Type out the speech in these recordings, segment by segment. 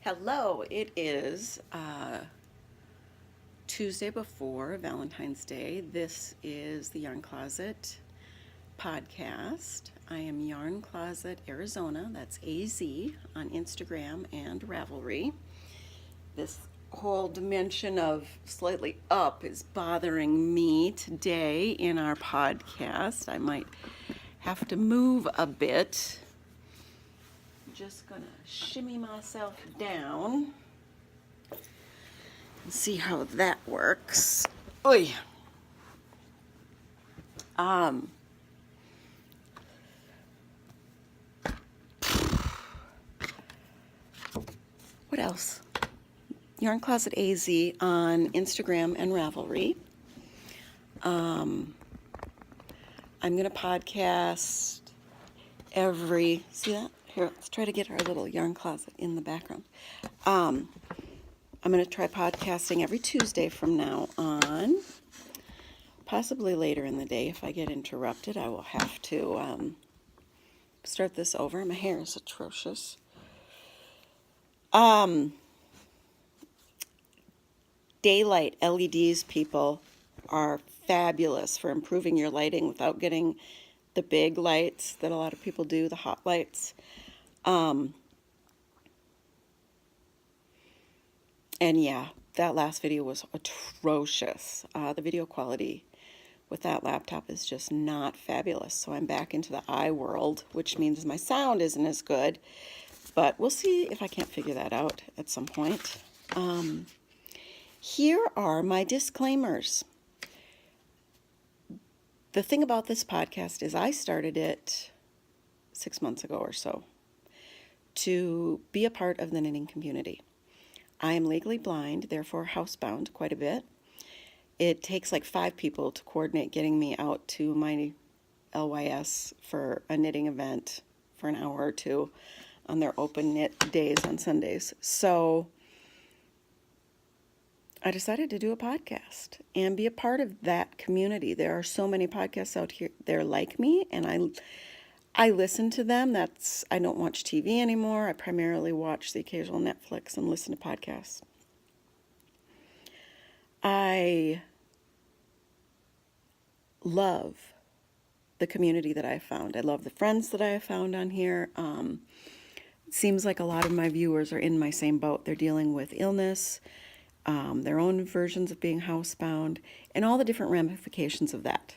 Hello, it is Tuesday before Valentine's Day. This is the Yarn Closet podcast. I am Yarn Closet Arizona, that's AZ on Instagram and Ravelry. This whole dimension of slightly up is bothering me today in our podcast. I might have to move a bit. Just gonna shimmy myself down and see how that works. Oy. What else? Yarn Closet AZ on Instagram and Ravelry. I'm gonna podcast see that? Here, let's try to get our little yarn closet in the background. I'm going to try podcasting every Tuesday from now on. Possibly later in the day. If I get interrupted, I will have to start this over. My hair is atrocious. Daylight LEDs, people, are fabulous for improving your lighting without getting the big lights that a lot of people do, the hot lights. And yeah, that last video was atrocious. The video quality with that laptop is just not fabulous. So I'm back into the eye world, which means my sound isn't as good. But we'll see if I can't figure that out at some point. Here are my disclaimers. The thing about this podcast is I started it 6 months ago or so to be a part of the knitting community. I am legally blind, therefore housebound quite a bit. It takes like 5 people to coordinate getting me out to my LYS for a knitting event for an hour or two on their open knit days on Sundays. So I decided to do a podcast and be a part of that community. There are so many podcasts out here there like me, and I listen to them. I don't watch TV anymore. I primarily watch the occasional Netflix and listen to podcasts. I love the community that I found. I love the friends that I have found on here. It seems like a lot of my viewers are in my same boat. They're dealing with illness, their own versions of being housebound, and all the different ramifications of that.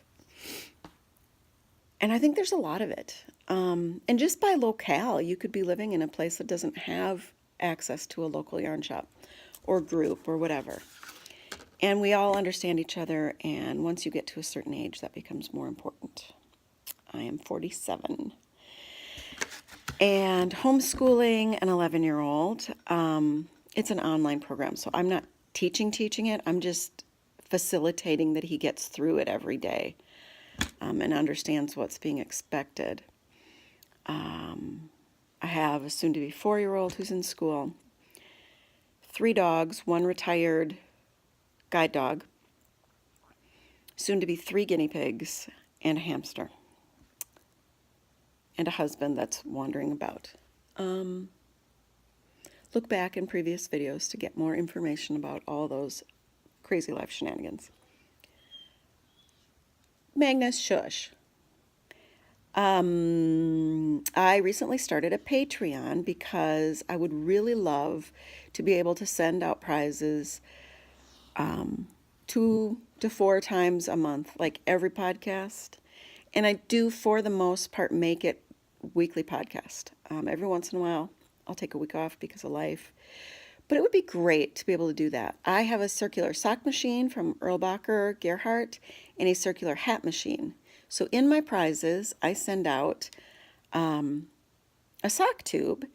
And I think there's a lot of it. And just by locale, you could be living in a place that doesn't have access to a local yarn shop or group or whatever. And we all understand each other, and once you get to a certain age, that becomes more important. I am 47. And homeschooling an 11-year-old, it's an online program, so I'm not teaching it. I'm just facilitating that he gets through it every day and understands what's being expected. I have a soon-to-be 4-year-old who's in school, 3 dogs, 1 retired guide dog, soon-to-be 3 guinea pigs, and a hamster, and a husband that's wandering about. Look back in previous videos to get more information about all those crazy life shenanigans. Magnus, shush. I recently started a Patreon because I would really love to be able to send out prizes 2 to 4 times a month, like every podcast. And I do, for the most part, make it weekly podcast. Every once in a while, I'll take a week off because of life. But it would be great to be able to do that. I have a circular sock machine from Erlbacher Gerhardt and a circular hat machine. So in my prizes, I send out a sock tube,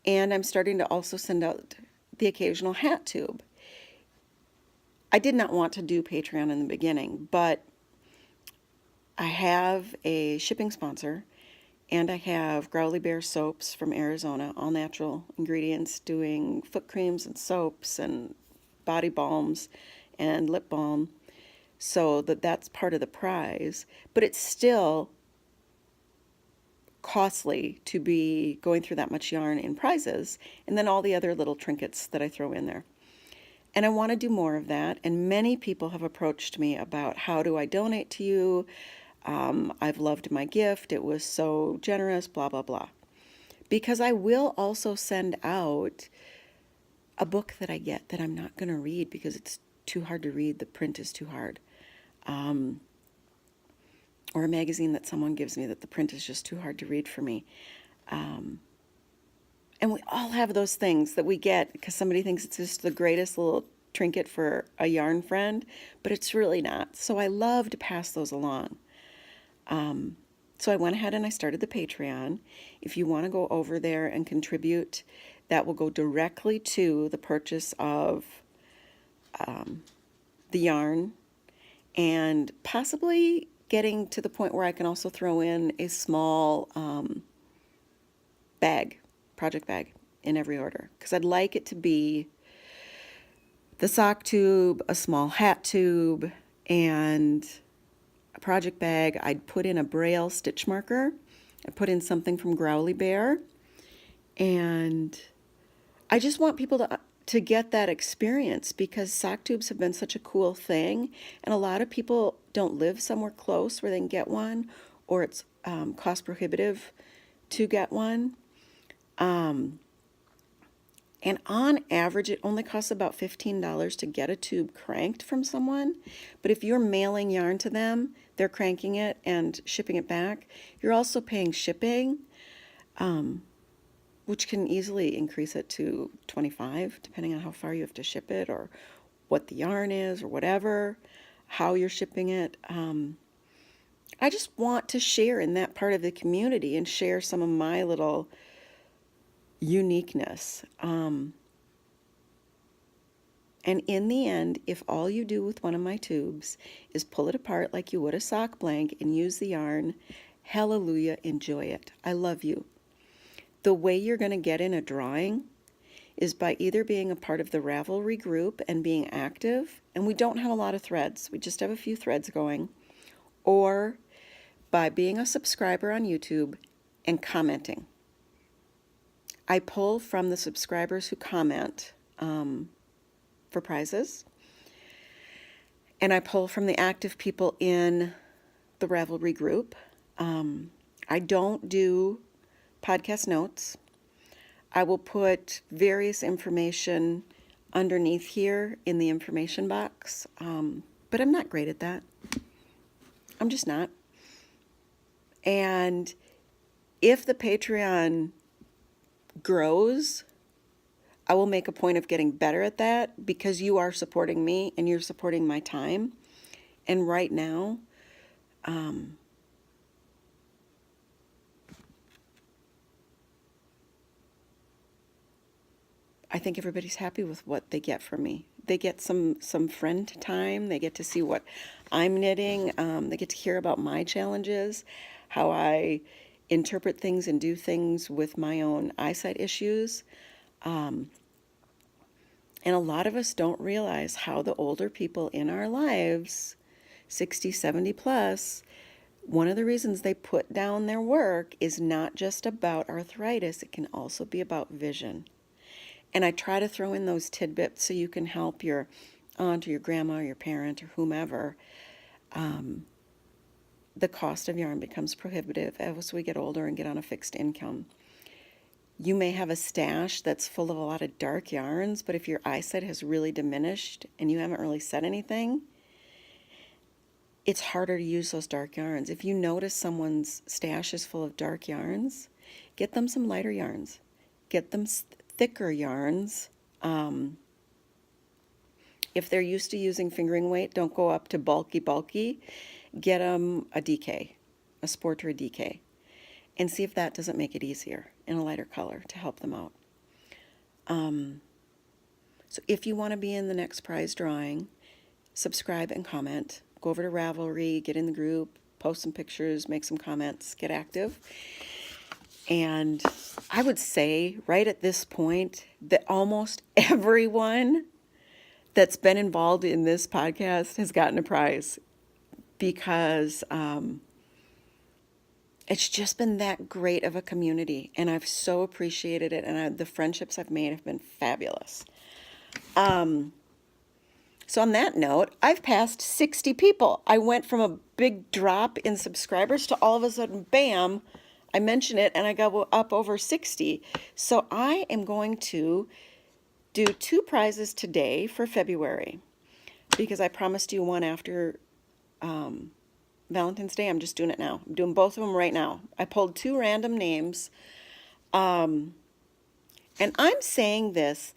and I'm starting to also send out the occasional hat tube. I did not want to do Patreon in the beginning, but I have a shipping sponsor, and I have Growly Bear soaps from Arizona, all natural ingredients, doing foot creams and soaps and body balms and lip balm. So that's part of the prize, but it's still costly to be going through that much yarn in prizes, and then all the other little trinkets that I throw in there. And I want to do more of that, and many people have approached me about how do I donate to you. I've loved my gift. It was so generous, blah, blah, blah. Because I will also send out a book that I get that I'm not going to read because it's too hard to read. The print is too hard. Or a magazine that someone gives me that the print is just too hard to read for me. And we all have those things that we get because somebody thinks it's just the greatest little trinket for a yarn friend, but it's really not. So I love to pass those along. So I went ahead and I started the Patreon. If you want to go over there and contribute, that will go directly to the purchase of the yarn, and possibly getting to the point where I can also throw in a small bag, project bag, in every order. Because I'd like it to be the sock tube, a small hat tube, and a project bag. I'd put in a Braille stitch marker. I put in something from Growly Bear. And I just want people to get that experience because sock tubes have been such a cool thing. And a lot of people don't live somewhere close where they can get one, or it's cost prohibitive to get one. And on average, it only costs about $15 to get a tube cranked from someone. But if you're mailing yarn to them, they're cranking it and shipping it back. You're also paying shipping, which can easily increase it to $25, depending on how far you have to ship it or what the yarn is or whatever, how you're shipping it. I just want to share in that part of the community and share some of my little uniqueness. And in the end, if all you do with one of my tubes is pull it apart like you would a sock blank and use the yarn, hallelujah, enjoy it. I love you. The way you're going to get in a drawing is by either being a part of the Ravelry group and being active, and we don't have a lot of threads, we just have a few threads going, or by being a subscriber on YouTube and commenting. I pull from the subscribers who comment for prizes, and I pull from the active people in the Ravelry group. I don't do podcast notes. I will put various information underneath here in the information box, but I'm not great at that. I'm just not. And if the Patreon grows, I will make a point of getting better at that because you are supporting me and you're supporting my time. And right now, I think everybody's happy with what they get from me. They get some friend time. They get to see what I'm knitting. They get to hear about my challenges, how I interpret things and do things with my own eyesight issues. And a lot of us don't realize how the older people in our lives, 60, 70 plus, one of the reasons they put down their work is not just about arthritis. It can also be about vision. And I try to throw in those tidbits so you can help your aunt or your grandma or your parent or whomever. The cost of yarn becomes prohibitive as we get older and get on a fixed income. You may have a stash that's full of a lot of dark yarns, but if your eyesight has really diminished and you haven't really said anything, it's harder to use those dark yarns. If you notice someone's stash is full of dark yarns, get them some lighter yarns. Get them thicker yarns. If they're used to using fingering weight, don't go up to bulky. Get them a DK, a sport or a DK, and see if that doesn't make it easier in a lighter color to help them out. So if you want to be in the next prize drawing, subscribe and comment. Go over to Ravelry, get in the group, post some pictures, make some comments, get active. And I would say right at this point that almost everyone that's been involved in this podcast has gotten a prize because it's just been that great of a community, and I've so appreciated it, and the friendships I've made have been fabulous. So on that note, I've passed 60 people. I went from a big drop in subscribers to all of a sudden, bam, I mention it and I go up over 60. So I am going to do 2 prizes today for February because I promised you one after Valentine's Day. I'm just doing it now. I'm doing both of them right now. I pulled 2 random names. And I'm saying this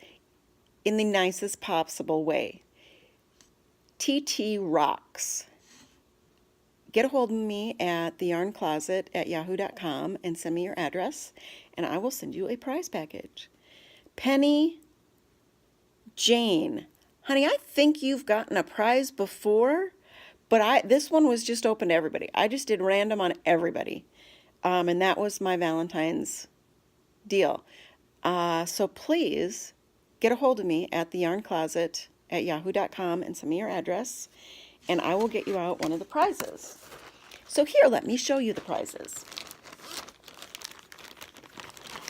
in the nicest possible way. titirox. Get a hold of me at TheYarnCloset@yahoo.com and send me your address, and I will send you a prize package. Penny Jayne. Honey, I think you've gotten a prize before, but this one was just open to everybody. I just did random on everybody, and that was my Valentine's deal. So please get a hold of me at TheYarnCloset@yahoo.com and send me your address, and I will get you out one of the prizes. So here, let me show you the prizes.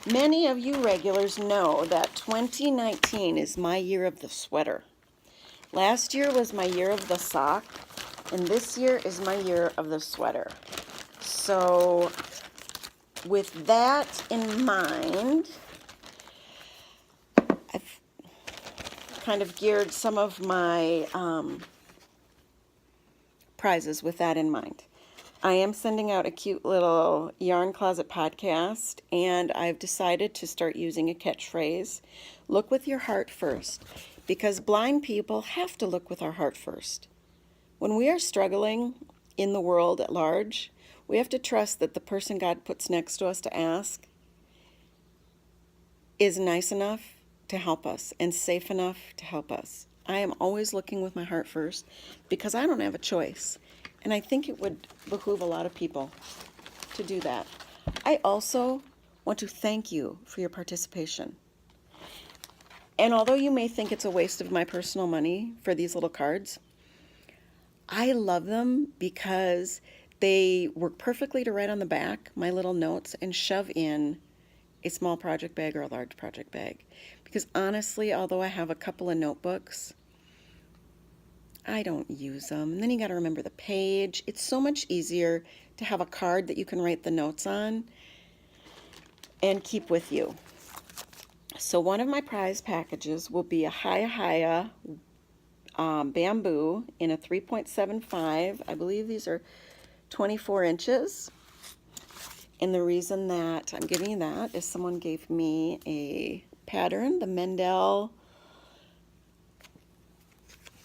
Many of you regulars know that 2019 is my year of the sweater. Last year was my year of the sock, and this year is my year of the sweater. So with that in mind, I've kind of geared some of my prizes with that in mind. I am sending out a cute little Yarn Closet podcast, and I've decided to start using a catchphrase. Look with your heart first, because blind people have to look with our heart first. When we are struggling in the world at large, we have to trust that the person God puts next to us to ask is nice enough to help us and safe enough to help us. I am always looking with my heart first because I don't have a choice. And I think it would behoove a lot of people to do that. I also want to thank you for your participation. And although you may think it's a waste of my personal money for these little cards, I love them because they work perfectly to write on the back, my little notes, and shove in a small project bag or a large project bag. Because honestly, although I have a couple of notebooks, I don't use them. And then you got to remember the page. It's so much easier to have a card that you can write the notes on and keep with you. So one of my prize packages will be a Haya bamboo in a 3.75. I believe these are 24 inches. And the reason that I'm giving you that is someone gave me a pattern, the Mendel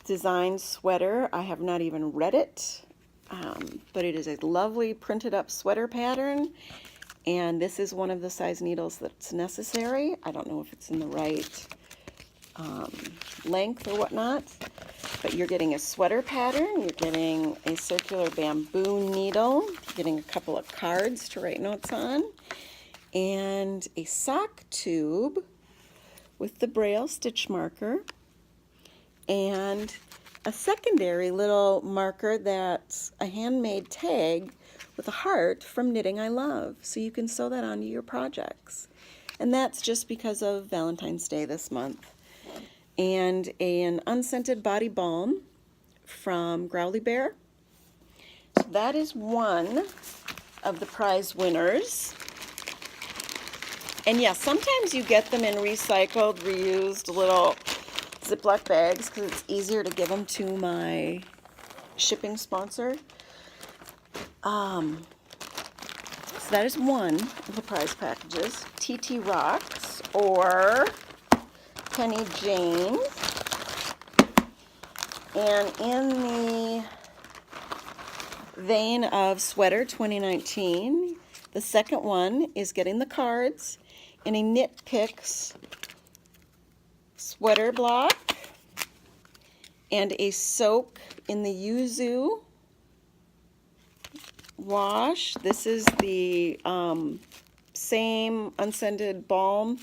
design sweater. I have not even read it, but it is a lovely printed up sweater pattern, and this is one of the size needles that's necessary. I don't know if it's in the right length or whatnot, but you're getting a sweater pattern, you're getting a circular bamboo needle, you're getting a couple of cards to write notes on, and a sock tube with the Braille stitch marker, and a secondary little marker that's a handmade tag with a heart from Knitting I Love. So you can sew that onto your projects. And that's just because of Valentine's Day this month. And an unscented body balm from Growly Bear. So that is one of the prize winners. And yeah, sometimes you get them in recycled, reused little Ziploc bags because it's easier to give them to my shipping sponsor. So that is one of the prize packages. titirox or Penny Jayne. And in the vein of Sweater 2019, the second one is getting the cards in a Knit Picks sweater block and a soak in the yuzu wash. This is the same unscented balm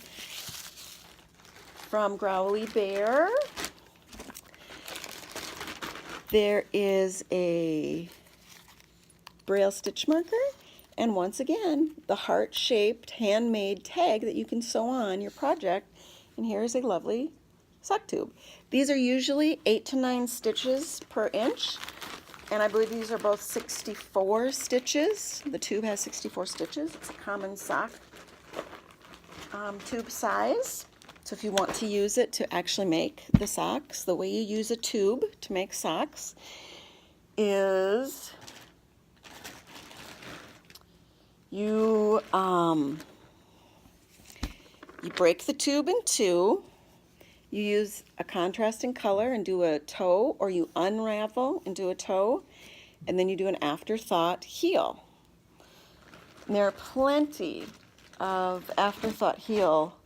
from Growly Bear. There is a Braille stitch marker And once again, the heart-shaped handmade tag that you can sew on your project. And here's a lovely sock tube. These are usually 8 to 9 stitches per inch. And I believe these are both 64 stitches. The tube has 64 stitches. It's a common sock tube size. So if you want to use it to actually make the socks, the way you use a tube to make socks is you break the tube in two. You use a contrasting color and do a toe, or you unravel and do a toe, and then you do an afterthought heel. And there are plenty of afterthought heel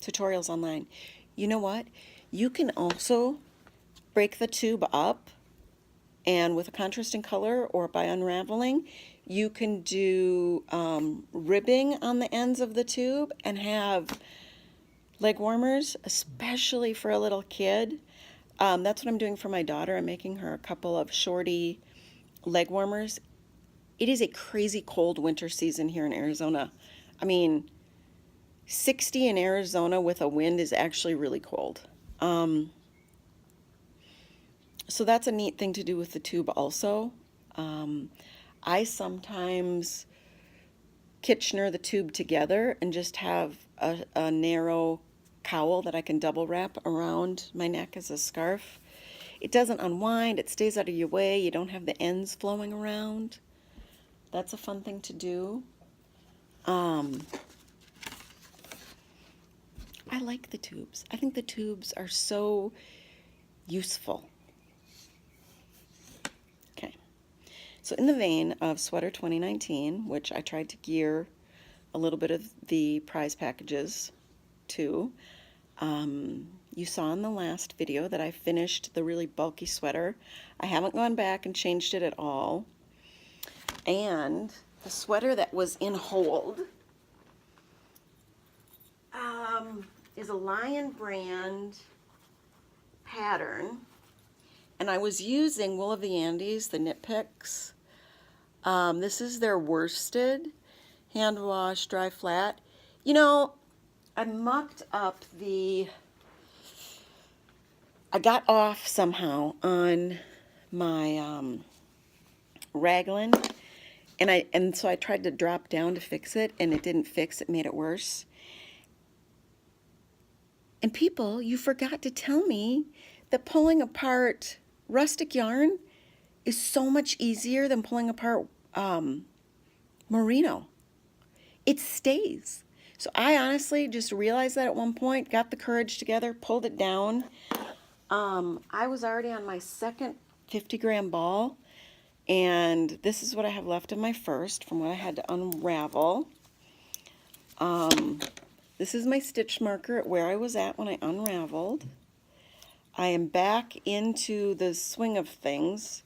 tutorials online. You know what? You can also break the tube up, and with a contrasting color or by unraveling, you can do ribbing on the ends of the tube and have leg warmers, especially for a little kid. That's what I'm doing for my daughter. I'm making her a couple of shorty leg warmers. It is a crazy cold winter season here in Arizona. I mean, 60 in Arizona with a wind is actually really cold. So that's a neat thing to do with the tube also. I sometimes Kitchener the tube together and just have a narrow cowl that I can double wrap around my neck as a scarf. It doesn't unwind, it stays out of your way, you don't have the ends flowing around. That's a fun thing to do. I like the tubes. I think the tubes are so useful. Okay, so in the vein of Sweater 2019, which I tried to gear a little bit of the prize packages to, you saw in the last video that I finished the really bulky sweater. I haven't gone back and changed it at all. And the sweater that was in hold is a Lion brand pattern. And I was using Wool of the Andes, the Knit Picks. This is their worsted, hand wash, dry flat. You know, I mucked up I got off somehow on my raglan, and so I tried to drop down to fix it, and it didn't fix, it made it worse. And people, you forgot to tell me that pulling apart rustic yarn is so much easier than pulling apart merino. It stays. So I honestly just realized that at one point, got the courage together, pulled it down. I was already on my second 50-gram ball, and this is what I have left of my first from what I had to unravel. This is my stitch marker at where I was at when I unraveled. I am back into the swing of things,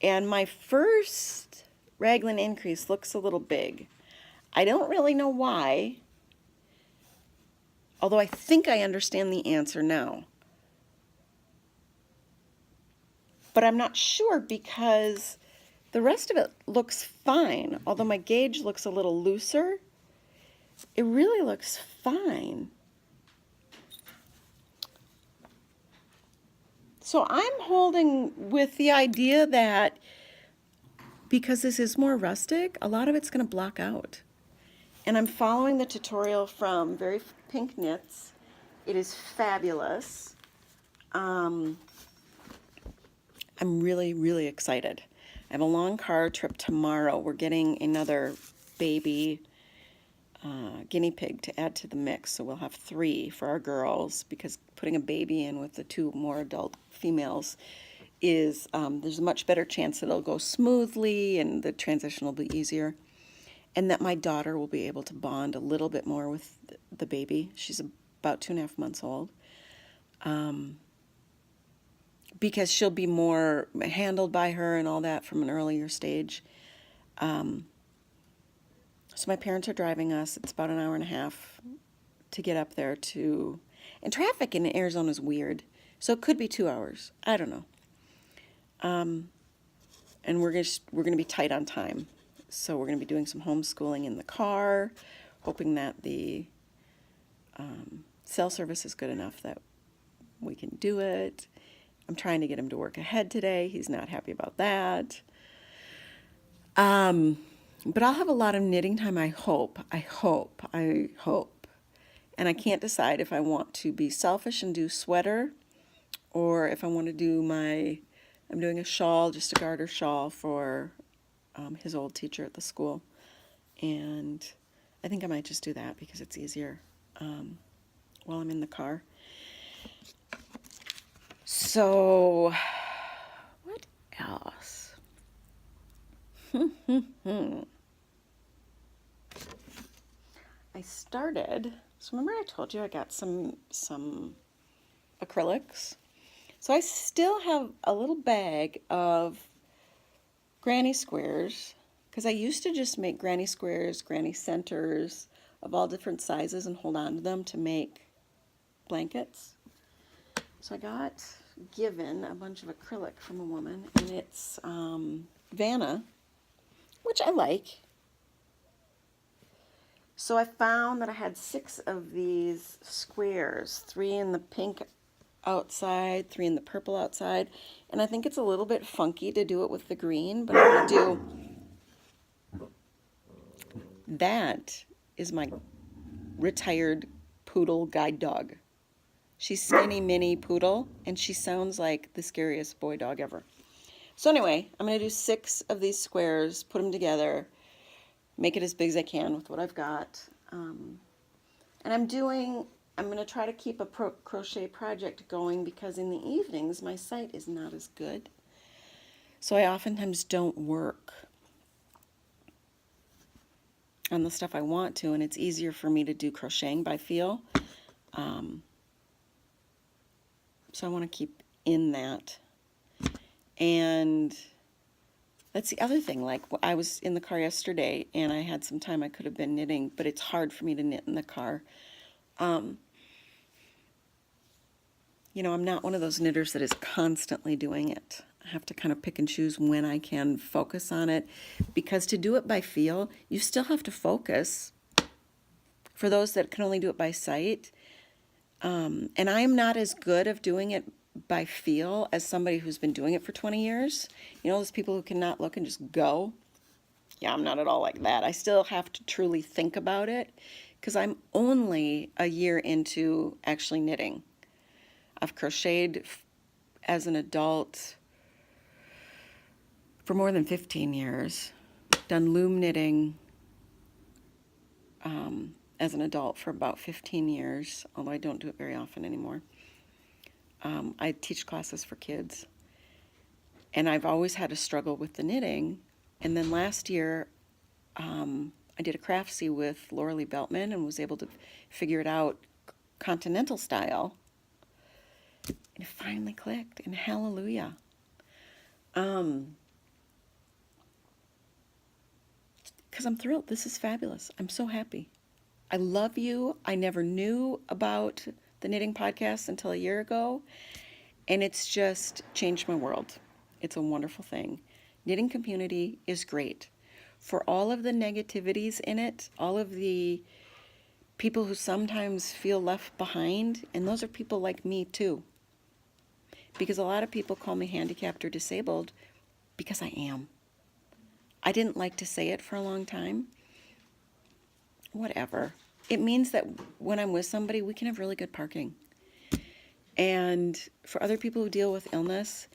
and my first raglan increase looks a little big. I don't really know why, although I think I understand the answer now. But I'm not sure because the rest of it looks fine, although my gauge looks a little looser. It really looks fine. So I'm holding with the idea that because this is more rustic, a lot of it's going to block out. And I'm following the tutorial from Very Pink Knits. It is fabulous. I'm really, really excited. I have a long car trip tomorrow. We're getting another baby guinea pig to add to the mix, so we'll have 3 for our girls, because putting a baby in with the 2 more adult females is, there's a much better chance that it'll go smoothly and the transition will be easier, and that my daughter will be able to bond a little bit more with the baby. She's about 2.5 months old. Because she'll be more handled by her and all that from an earlier stage. So my parents are driving us. It's about an hour and a half to get up there to... And traffic in Arizona is weird, so it could be 2 hours. I don't know. and we're gonna be tight on time. So we're gonna be doing some homeschooling in the car, hoping that the cell service is good enough that we can do it. I'm trying to get him to work ahead today. He's not happy about that. But I'll have a lot of knitting time, I hope. And I can't decide if I want to be selfish and do sweater or if I want to do I'm doing a shawl, just a garter shawl for his old teacher at the school. And I think I might just do that because it's easier while I'm in the car. So, what else? I started, so remember I told you I got some acrylics? So I still have a little bag of granny squares, because I used to just make granny squares, granny centers of all different sizes and hold on to them to make blankets. So I got given a bunch of acrylic from a woman, and it's Vanna, which I like. So I found that I had 6 of these squares, 3 in the pink outside, 3 in the purple outside, and I think it's a little bit funky to do it with the green, but I'm going to do... That is my retired poodle guide dog. She's skinny mini poodle, and she sounds like the scariest boy dog ever. So anyway, I'm going to do 6 of these squares, put them together, make it as big as I can with what I've got. And I'm going to try to keep a crochet project going because in the evenings my sight is not as good. So I oftentimes don't work on the stuff I want to, and it's easier for me to do crocheting by feel. So I want to keep in that. And that's the other thing. Like, I was in the car yesterday and I had some time I could have been knitting, but it's hard for me to knit in the car. I'm not one of those knitters that is constantly doing it. I have to kind of pick and choose when I can focus on it, because to do it by feel, you still have to focus. For those that can only do it by sight, and I'm not as good of doing it by feel as somebody who's been doing it for 20 years. You know, those people who cannot look and just go. Yeah, I'm not at all like that. I still have to truly think about it because I'm only a year into actually knitting. I've crocheted as an adult for more than 15 years, done loom knitting as an adult for about 15 years, although I don't do it very often anymore. I teach classes for kids, and I've always had a struggle with the knitting. And then last year, I did a craftsy with Laura Lee Beltman and was able to figure it out continental style. And it finally clicked, and hallelujah. Because I'm thrilled. This is fabulous. I'm so happy. I love you. I never knew about the knitting podcast until a year ago, and it's just changed my world. It's a wonderful thing. Knitting community is great. For all of the negativities in it, all of the people who sometimes feel left behind, and those are people like me too. Because a lot of people call me handicapped or disabled because I am. I didn't like to say it for a long time. Whatever. It means that when I'm with somebody, we can have really good parking. And for other people who deal with illness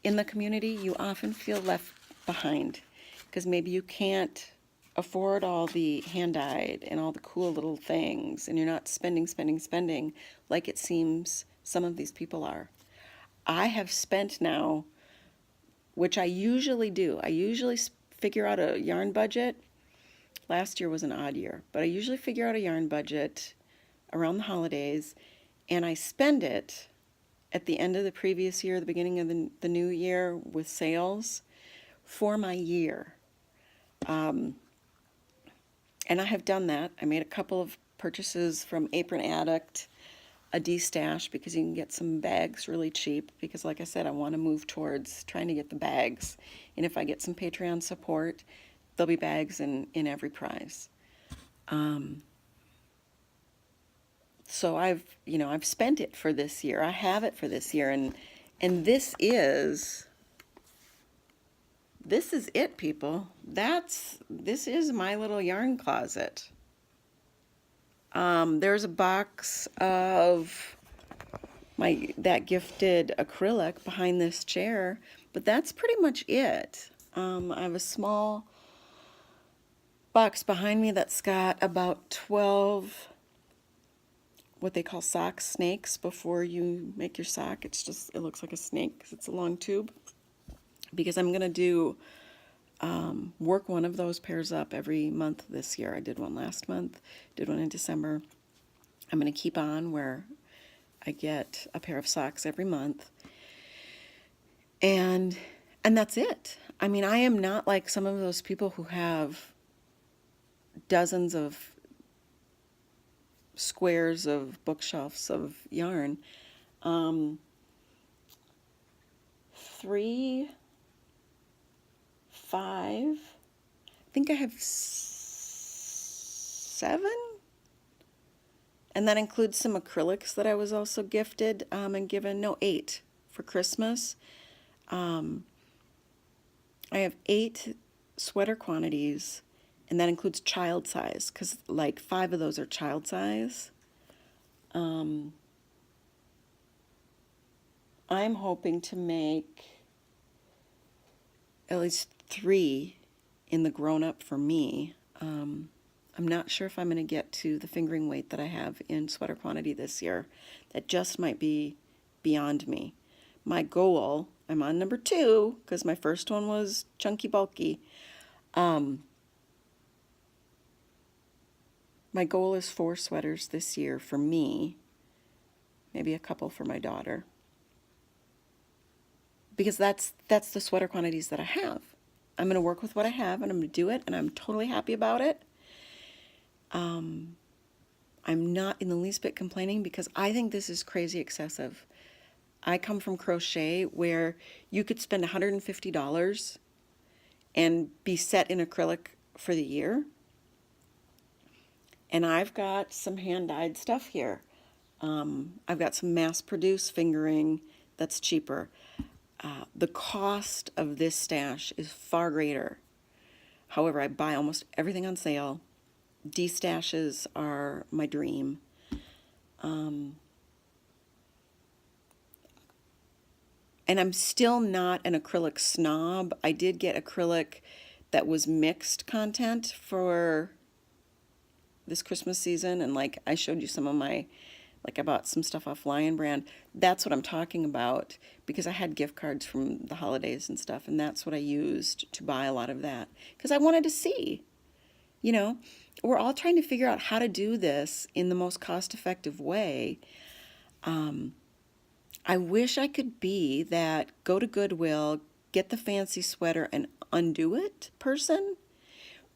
in the community, you often feel left behind because maybe you can't afford all the hand-dyed and all the cool little things, and you're not spending like it seems some of these people are. I have spent now, which I usually do. I usually figure out a yarn budget. Last year was an odd year, but I usually figure out a yarn budget around the holidays, and I spend it at the end of the previous year, the beginning of the new year with sales for my year. And I have done that. I made a couple of purchases from Apron Addict. a de-stash because you can get some bags really cheap, because like I said, I want to move towards trying to get the bags. And if I get some Patreon support, there'll be bags in every prize. So I've spent it for this year. I have it for this year, and this is it, people. This is my little yarn closet. There's a box of that gifted acrylic behind this chair, but that's pretty much it. I have a small box behind me that's got about 12 what they call sock snakes before you make your sock. It looks like a snake because it's a long tube. Because I'm going to do work one of those pairs up every month this year. I did one last month, did one in December. I'm going to keep on where I get a pair of socks every month. And that's it. I mean, I am not like some of those people who have dozens of squares of bookshelves of yarn. 3, 5, I think I have 7, and that includes some acrylics that I was also gifted and given. No, 8 for Christmas. I have 8 sweater quantities, and that includes child size, because like 5 of those are child size. I'm hoping to make at least 3 in the grown-up for me. I'm not sure if I'm going to get to the fingering weight that I have in sweater quantity this year. That just might be beyond me. My goal, I'm on number 2, because my first one was chunky bulky. My goal is 4 sweaters this year for me, maybe a couple for my daughter. Because that's the sweater quantities that I have. I'm going to work with what I have, and I'm going to do it, and I'm totally happy about it. I'm not in the least bit complaining, because I think this is crazy excessive. I come from crochet where you could spend $150 and be set in acrylic for the year. And I've got some hand-dyed stuff here. I've got some mass-produced fingering that's cheaper. The cost of this stash is far greater. However, I buy almost everything on sale. De-stashes are my dream. And I'm still not an acrylic snob. I did get acrylic that was mixed content for this Christmas season, and like I showed you some of my, like I bought some stuff off Lion Brand. That's what I'm talking about, because I had gift cards from the holidays and stuff, and that's what I used to buy a lot of that, because I wanted to see, we're all trying to figure out how to do this in the most cost-effective way. I wish I could be that go to Goodwill, get the fancy sweater, and undo it person,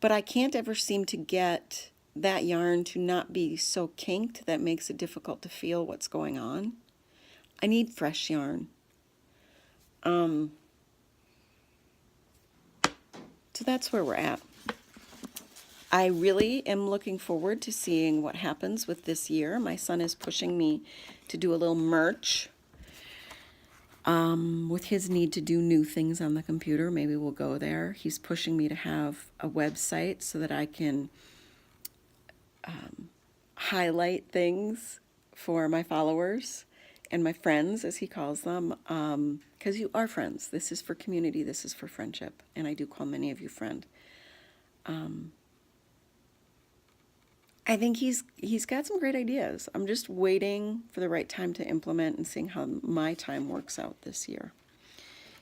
but I can't ever seem to get that yarn to not be so kinked that makes it difficult to feel what's going on. I need fresh yarn. So that's where we're at. I really am looking forward to seeing what happens with this year. My son is pushing me to do a little merch. With his need to do new things on the computer, maybe we'll go there. He's pushing me to have a website so that I can highlight things for my followers and my friends, as he calls them, because you are friends. This is for community. This is for friendship, and I do call many of you friend. I think he's got some great ideas. I'm just waiting for the right time to implement and seeing how my time works out this year.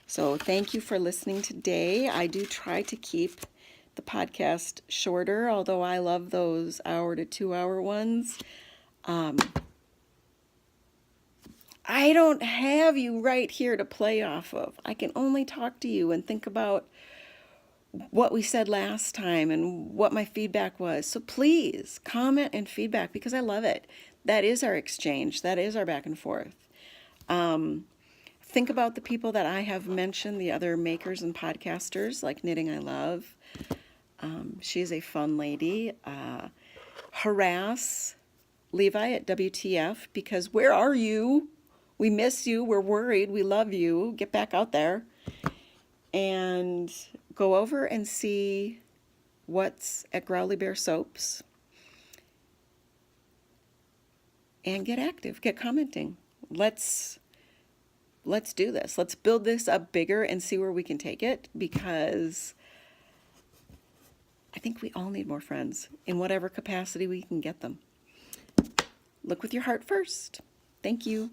So thank you for listening today. I do try to keep the podcast shorter, although I love those 1 to 2 hour ones. I don't have you right here to play off of. I can only talk to you and think about what we said last time and what my feedback was. So please comment and feedback because I love it. That is our exchange. That is our back and forth. Think about the people that I have mentioned, the other makers and podcasters like Knitting I Love. She's a fun lady. Harass Levi at WTF because where are you? We miss you. We're worried. We love you. Get back out there. And go over and see what's at Growly Bear Soaps. And get active. Get commenting. Let's do this. Let's build this up bigger and see where we can take it because I think we all need more friends in whatever capacity we can get them. Look with your heart first. Thank you.